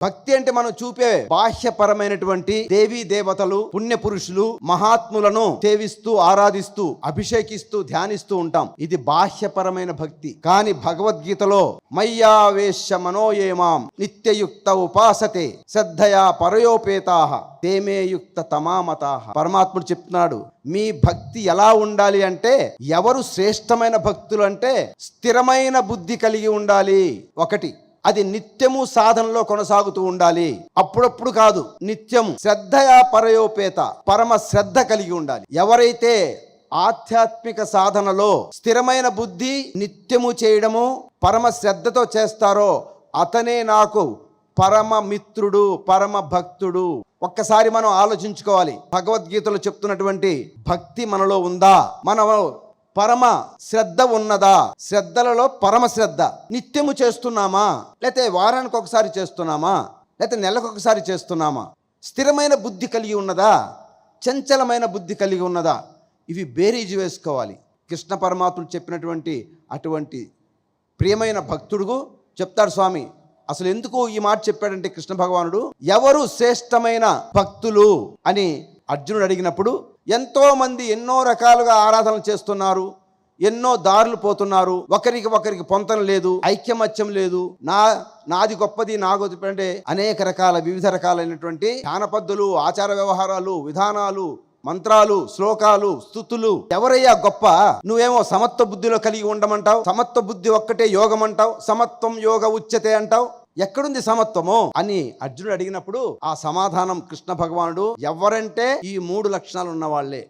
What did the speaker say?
భక్తి అంటే మనం చూపే బాహ్యపరమైనటువంటి దేవీ దేవతలు, పుణ్య పురుషులు, మహాత్ములను సేవిస్తూ, ఆరాధిస్తూ, అభిషేకిస్తూ, ధ్యానిస్తూ ఉంటాం. ఇది బాహ్యపరమైన భక్తి. కానీ భగవద్గీతలో మయ్యావేశ్య మనోయేమాం నిత్యయుక్త ఉపాసతే శ్రద్ధయా పరయోపేతాః తేమేయుక్త తమామతాః. పరమాత్ముడు చెప్తున్నాడు, మీ భక్తి ఎలా ఉండాలి అంటే, ఎవరు శ్రేష్టమైన భక్తులు అంటే స్థిరమైన బుద్ధి కలిగి ఉండాలి. ఒకటి, అది నిత్యము సాధనలో కొనసాగుతూ ఉండాలి. అప్పుడప్పుడు కాదు, నిత్యము. శ్రద్ధయా పరయోపేత, పరమ శ్రద్ధ కలిగి ఉండాలి. ఎవరైతే ఆధ్యాత్మిక సాధనలో స్థిరమైన బుద్ధి, నిత్యము చేయడము, పరమ శ్రద్ధతో చేస్తారో అతనే నాకు పరమ మిత్రుడు, పరమ భక్తుడు. ఒక్కసారి మనం ఆలోచించుకోవాలి. భగవద్గీతలో చెప్తున్నటువంటి భక్తి మనలో ఉందా? మనలో పరమ శ్రద్ధ ఉన్నదా? శ్రద్ధలలో పరమ శ్రద్ధ నిత్యము చేస్తున్నామా? లేకపోతే వారానికి ఒకసారి చేస్తున్నామా? లేకపోతే నెలకు ఒకసారి చేస్తున్నామా? స్థిరమైన బుద్ధి కలిగి ఉన్నదా? చంచలమైన బుద్ధి కలిగి ఉన్నదా? ఇవి బేరీజు వేసుకోవాలి. కృష్ణ పరమాత్ముడు చెప్పినటువంటి అటువంటి ప్రియమైన భక్తుడు చెప్తాడు స్వామి. అసలు ఎందుకు ఈ మాట చెప్పాడంటే కృష్ణ భగవానుడు, ఎవరు శ్రేష్టమైన భక్తులు అని అర్జునుడు అడిగినప్పుడు, ఎంతో మంది ఎన్నో రకాలుగా ఆరాధనలు చేస్తున్నారు, ఎన్నో దారులు పోతున్నారు, ఒకరికి పొంతన లేదు, ఐక్యమత్యం లేదు, నాది గొప్పది, నా గొప్పది అంటే అనేక రకాల వివిధ రకాలైనటువంటి జ్ఞానపద్ధతులు, ఆచార వ్యవహారాలు, విధానాలు, మంత్రాలు, శ్లోకాలు, స్తుతులు. ఎవరయ్యా గొప్ప? నువ్వేమో సమత్వ బుద్ధిలో కలిగి ఉండమంటావు, సమత్వ బుద్ధి ఒక్కటే యోగం అంటావు, సమత్వం యోగ ఉచ్యతే అంటావు. ఎక్కడుంది సమత్వము అని అర్జునుడు అడిగినప్పుడు ఆ సమాధానం కృష్ణ భగవానుడు, ఎవరంటే ఈ 3 లక్షణాలు ఉన్న వాళ్ళే.